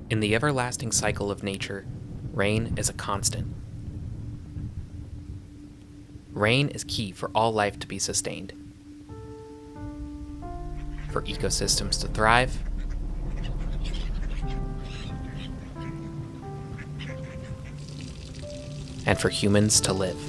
In the everlasting cycle of nature, rain is a constant. Rain is key for all life to be sustained, for ecosystems to thrive, and for humans to live.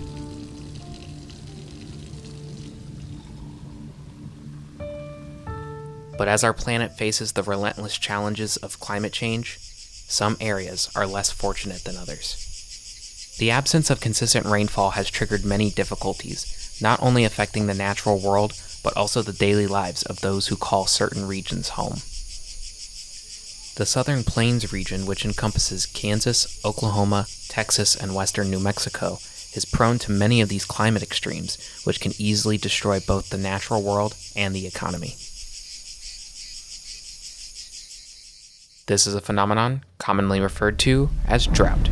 But as our planet faces the relentless challenges of climate change, some areas are less fortunate than others. The absence of consistent rainfall has triggered many difficulties, not only affecting the natural world, but also the daily lives of those who call certain regions home. The Southern Plains region, which encompasses Kansas, Oklahoma, Texas, and western New Mexico, is prone to many of these climate extremes, which can easily destroy both the natural world and the economy. This is a phenomenon commonly referred to as drought.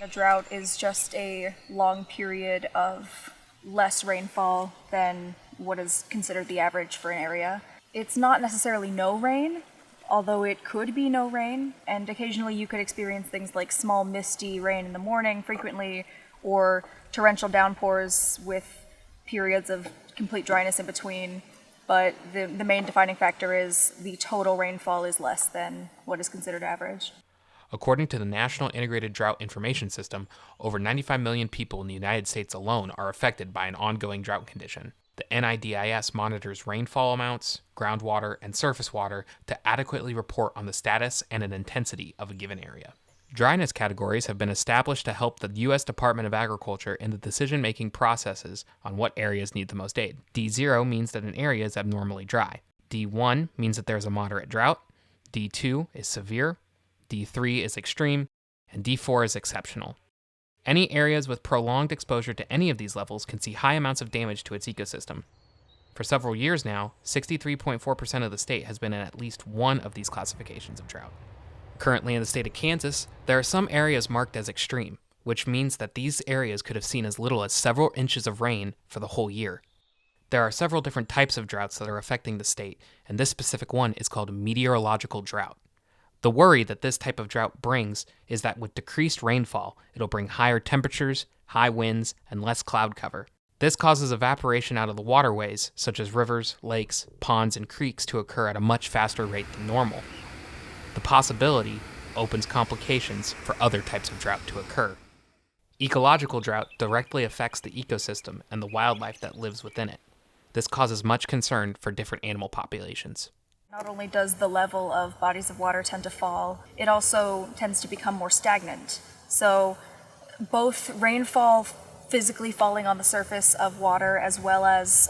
A drought is just a long period of less rainfall than what is considered the average for an area. It's not necessarily no rain, although it could be no rain, and occasionally you could experience things like small misty rain in the morning frequently, or torrential downpours with periods of complete dryness in between. But the main defining factor is the total rainfall is less than what is considered average. According to the National Integrated Drought Information System, over 95 million people in the United States alone are affected by an ongoing drought condition. The NIDIS monitors rainfall amounts, groundwater, and surface water to adequately report on the status and an intensity of a given area. Dryness categories have been established to help the U.S. Department of Agriculture in the decision-making processes on what areas need the most aid. D0 means that an area is abnormally dry. D1 means that there's a moderate drought. D2 is severe. D3 is extreme, and D4 is exceptional. Any areas with prolonged exposure to any of these levels can see high amounts of damage to its ecosystem. For several years now, 63.4% of the state has been in at least one of these classifications of drought. Currently in the state of Kansas, there are some areas marked as extreme, which means that these areas could have seen as little as several inches of rain for the whole year. There are several different types of droughts that are affecting the state, and this specific one is called meteorological drought. The worry that this type of drought brings is that with decreased rainfall, it'll bring higher temperatures, high winds, and less cloud cover. This causes evaporation out of the waterways, such as rivers, lakes, ponds, and creeks, to occur at a much faster rate than normal. The possibility opens complications for other types of drought to occur. Ecological drought directly affects the ecosystem and the wildlife that lives within it. This causes much concern for different animal populations. Not only does the level of bodies of water tend to fall, it also tends to become more stagnant. So both rainfall physically falling on the surface of water, as well as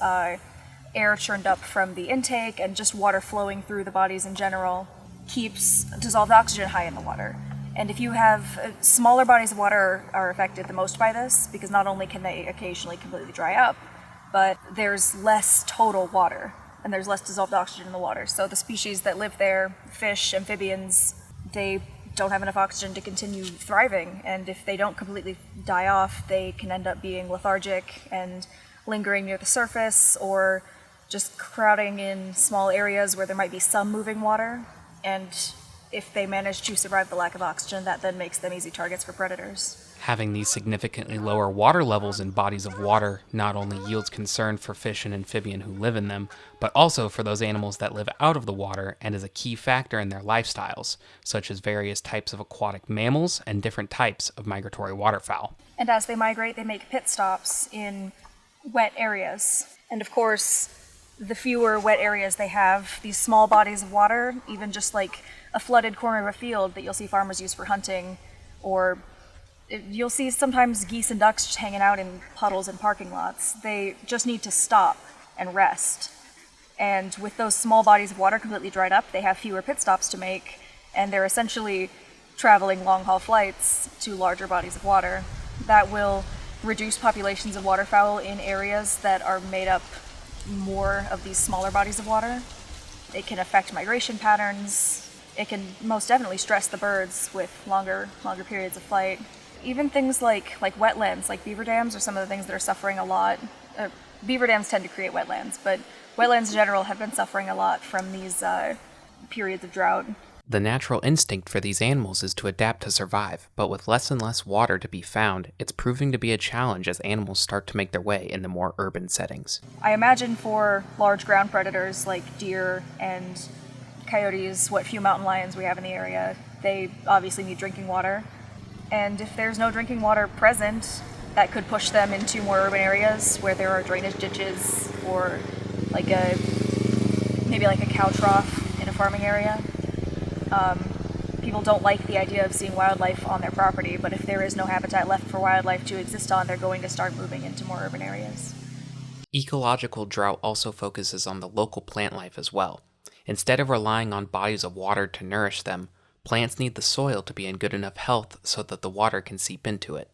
air churned up from the intake and just water flowing through the bodies in general, keeps dissolved oxygen high in the water. And if you have smaller bodies of water are affected the most by this, because not only can they occasionally completely dry up, but there's less total water, and there's less dissolved oxygen in the water. So the species that live there, fish, amphibians, they don't have enough oxygen to continue thriving, and if they don't completely die off, they can end up being lethargic and lingering near the surface, or just crowding in small areas where there might be some moving water. And if they manage to survive the lack of oxygen, that then makes them easy targets for predators. Having these significantly lower water levels in bodies of water not only yields concern for fish and amphibian who live in them, but also for those animals that live out of the water and is a key factor in their lifestyles, such as various types of aquatic mammals and different types of migratory waterfowl. And as they migrate, they make pit stops in wet areas. And of course, the fewer wet areas they have, these small bodies of water, even just like a flooded corner of a field that you'll see farmers use for hunting, or you'll see sometimes geese and ducks just hanging out in puddles in parking lots. They just need to stop and rest. And with those small bodies of water completely dried up, they have fewer pit stops to make, and they're essentially traveling long-haul flights to larger bodies of water. That will reduce populations of waterfowl in areas that are made up more of these smaller bodies of water. It can affect migration patterns. It can most definitely stress the birds with longer periods of flight. Even things like wetlands, like beaver dams, are some of the things that are suffering a lot. Beaver dams tend to create wetlands, but wetlands in general have been suffering a lot from these periods of drought. The natural instinct for these animals is to adapt to survive, but with less and less water to be found, it's proving to be a challenge as animals start to make their way into more urban settings. I imagine for large ground predators like deer and coyotes, what few mountain lions we have in the area, they obviously need drinking water. And if there's no drinking water present, that could push them into more urban areas where there are drainage ditches or maybe like a cow trough in a farming area. People don't like the idea of seeing wildlife on their property, but if there is no habitat left for wildlife to exist on, they're going to start moving into more urban areas. Ecological drought also focuses on the local plant life as well. Instead of relying on bodies of water to nourish them, plants need the soil to be in good enough health so that the water can seep into it.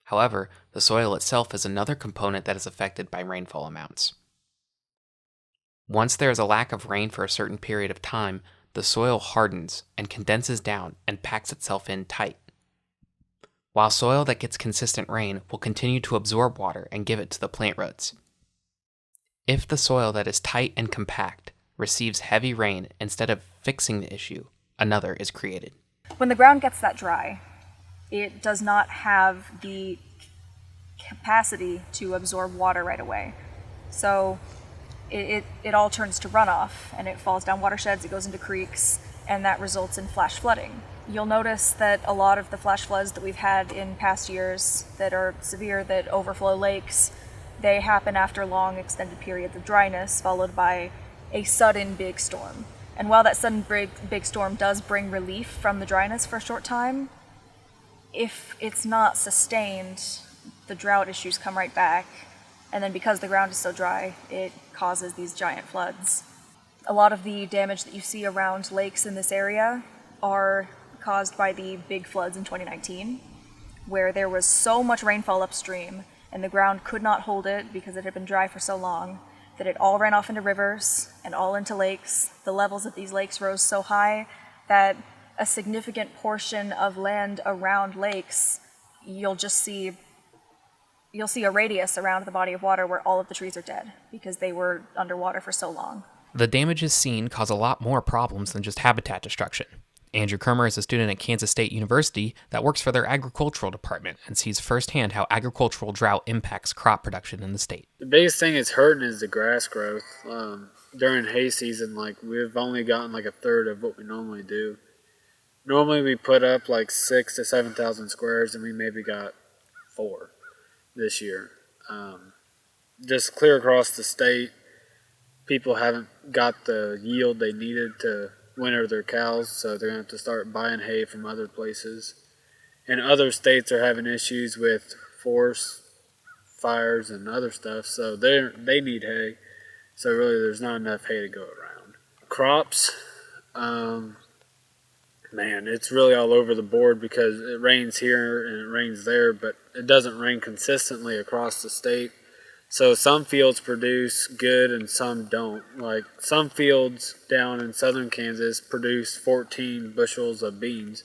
However, the soil itself is another component that is affected by rainfall amounts. Once there is a lack of rain for a certain period of time, the soil hardens and condenses down and packs itself in tight. While soil that gets consistent rain will continue to absorb water and give it to the plant roots. If the soil that is tight and compact receives heavy rain instead of fixing the issue, another is created. When the ground gets that dry, it does not have the capacity to absorb water right away. So it all turns to runoff, and it falls down watersheds, it goes into creeks, and that results in flash flooding. You'll notice that a lot of the flash floods that we've had in past years that are severe, that overflow lakes, they happen after long extended periods of dryness followed by a sudden big storm. And while that sudden big storm does bring relief from the dryness for a short time, if it's not sustained, the drought issues come right back. And then because the ground is so dry, it causes these giant floods. A lot of the damage that you see around lakes in this area are caused by the big floods in 2019, where there was so much rainfall upstream and the ground could not hold it because it had been dry for so long that it all ran off into rivers and all into lakes. The levels of these lakes rose so high that a significant portion of land around lakes, you'll see a radius around the body of water where all of the trees are dead because they were underwater for so long. The damages seen cause a lot more problems than just habitat destruction. Andrew Kermer is a student at Kansas State University that works for their agricultural department and sees firsthand how agricultural drought impacts crop production in the state. The biggest thing it's hurting is the grass growth. During hay season, we've only gotten a third of what we normally do. Normally we put up 6,000 to 7,000 squares, and we maybe got 4 this year. Just clear across the state, people haven't got the yield they needed to winter their cows, so they're going to have to start buying hay from other places. And other states are having issues with forest fires and other stuff, so they need hay. So really there's not enough hay to go around. Crops, man, it's really all over the board because it rains here and it rains there, but it doesn't rain consistently across the state. So some fields produce good and some don't. Some fields down in southern Kansas produce 14 bushels of beans,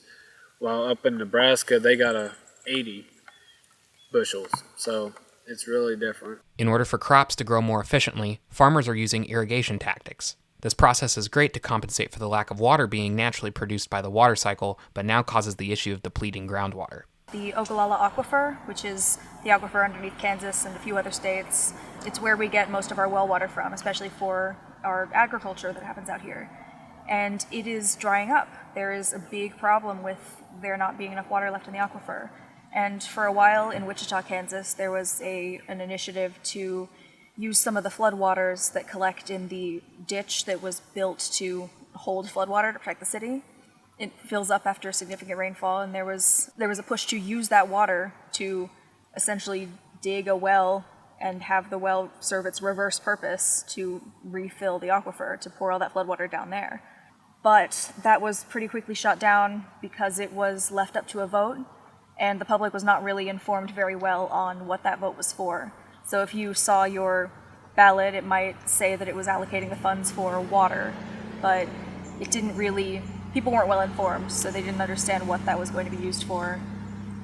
while up in Nebraska they got 80 bushels. So it's really different. In order for crops to grow more efficiently, farmers are using irrigation tactics. This process is great to compensate for the lack of water being naturally produced by the water cycle, but now causes the issue of depleting groundwater. The Ogallala Aquifer, which is the aquifer underneath Kansas and a few other states, it's where we get most of our well water from, especially for our agriculture that happens out here. And it is drying up. There is a big problem with there not being enough water left in the aquifer. And for a while in Wichita, Kansas, there was an initiative to use some of the floodwaters that collect in the ditch that was built to hold floodwater to protect the city. It fills up after significant rainfall, and there was a push to use that water to essentially dig a well and have the well serve its reverse purpose to refill the aquifer, to pour all that floodwater down there. But that was pretty quickly shot down because it was left up to a vote, and the public was not really informed very well on what that vote was for. So if you saw your ballot, it might say that it was allocating the funds for water, but it didn't really, people weren't well informed, so they didn't understand what that was going to be used for.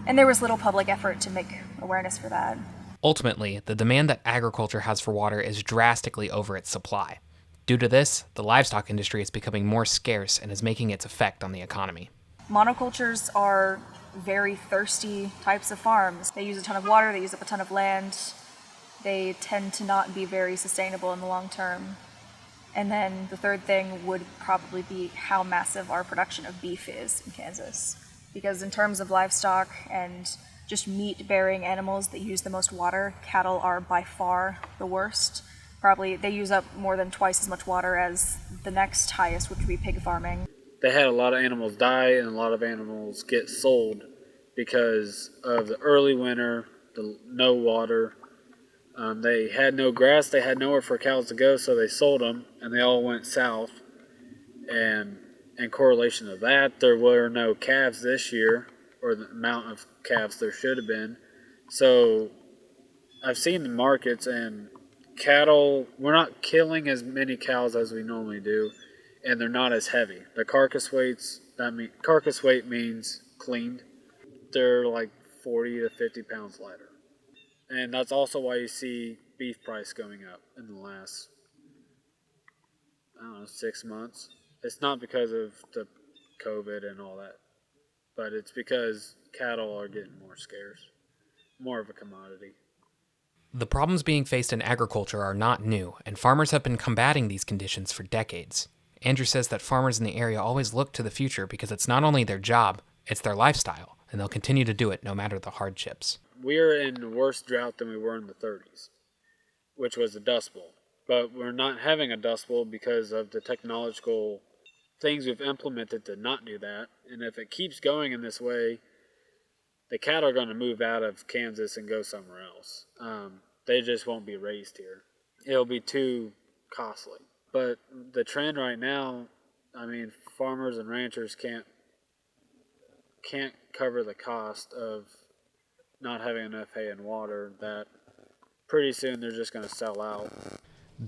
And there was little public effort to make awareness for that. Ultimately, the demand that agriculture has for water is drastically over its supply. Due to this, the livestock industry is becoming more scarce and is making its effect on the economy. Monocultures are very thirsty types of farms. They use a ton of water, they use up a ton of land. They tend to not be very sustainable in the long term. And then the third thing would probably be how massive our production of beef is in Kansas. Because in terms of livestock and just meat-bearing animals that use the most water, cattle are by far the worst. Probably they use up more than twice as much water as the next highest, which would be pig farming. They had a lot of animals die and a lot of animals get sold because of the early winter, the no water. They had no grass, they had nowhere for cows to go, so they sold them, and they all went south. And in correlation to that, there were no calves this year, or the amount of calves there should have been. So I've seen the markets, and cattle, we're not killing as many cows as we normally do, and they're not as heavy. The carcass weight means cleaned. They're like 40 to 50 pounds lighter. And that's also why you see beef price going up in the last, 6 months. It's not because of the COVID and all that, but it's because cattle are getting more scarce, more of a commodity. The problems being faced in agriculture are not new, and farmers have been combating these conditions for decades. Andrew says that farmers in the area always look to the future because it's not only their job, it's their lifestyle, and they'll continue to do it no matter the hardships. We are in worse drought than we were in the 30s, which was the Dust Bowl. But we're not having a Dust Bowl because of the technological things we've implemented to not do that. And if it keeps going in this way, the cattle are going to move out of Kansas and go somewhere else. They just won't be raised here. It'll be too costly. But the trend right now, farmers and ranchers can't cover the cost of not having enough hay and water, that pretty soon they're just going to sell out.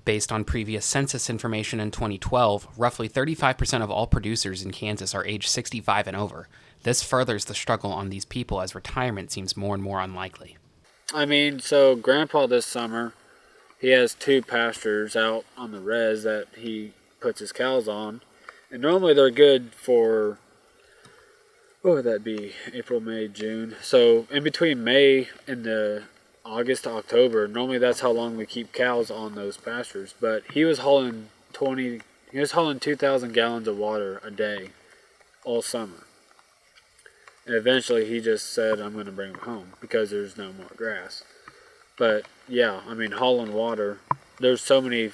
Based on previous census information in 2012, roughly 35% of all producers in Kansas are age 65 and over. This furthers the struggle on these people as retirement seems more and more unlikely. So Grandpa this summer, he has 2 pastures out on the res that he puts his cows on. And normally they're good for, what would that be, April, May, June. So in between May and the August to October, normally that's how long we keep cows on those pastures. But he was hauling 2,000 gallons of water a day all summer. And eventually he just said, I'm going to bring them home because there's no more grass. But yeah, hauling water, there's so many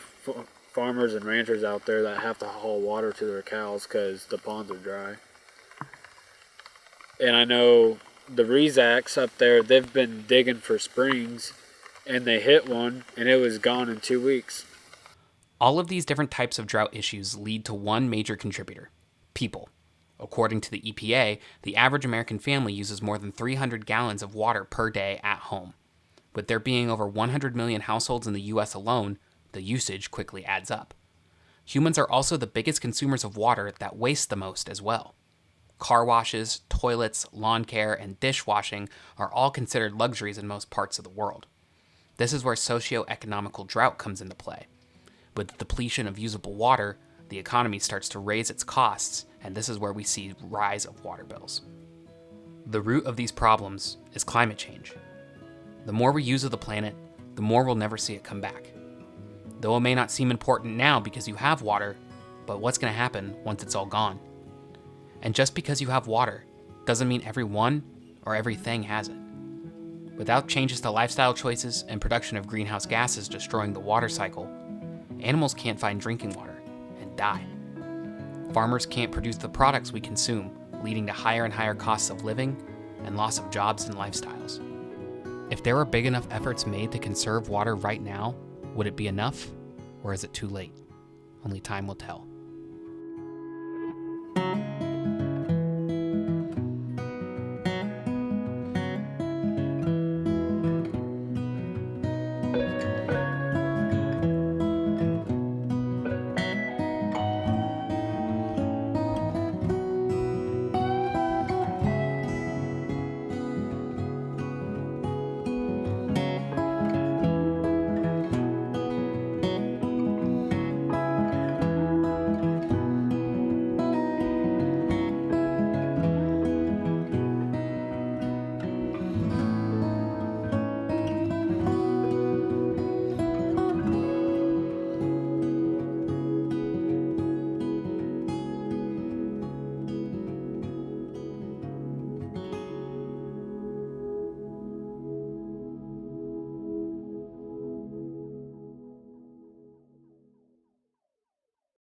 farmers and ranchers out there that have to haul water to their cows because the ponds are dry. And I know the Rezacks up there, they've been digging for springs, and they hit one, and it was gone in 2 weeks. All of these different types of drought issues lead to one major contributor: people. According to the EPA, the average American family uses more than 300 gallons of water per day at home. With there being over 100 million households in the U.S. alone, the usage quickly adds up. Humans are also the biggest consumers of water that waste the most as well. Car washes, toilets, lawn care, and dishwashing are all considered luxuries in most parts of the world. This is where socio-economical drought comes into play. With the depletion of usable water, the economy starts to raise its costs, and this is where we see rise of water bills. The root of these problems is climate change. The more we use of the planet, the more we'll never see it come back. Though it may not seem important now because you have water, but what's going to happen once it's all gone? And just because you have water doesn't mean everyone or everything has it. Without changes to lifestyle choices and production of greenhouse gases destroying the water cycle, animals can't find drinking water and die. Farmers can't produce the products we consume, leading to higher and higher costs of living and loss of jobs and lifestyles. If there were big enough efforts made to conserve water right now, would it be enough, or is it too late? Only time will tell.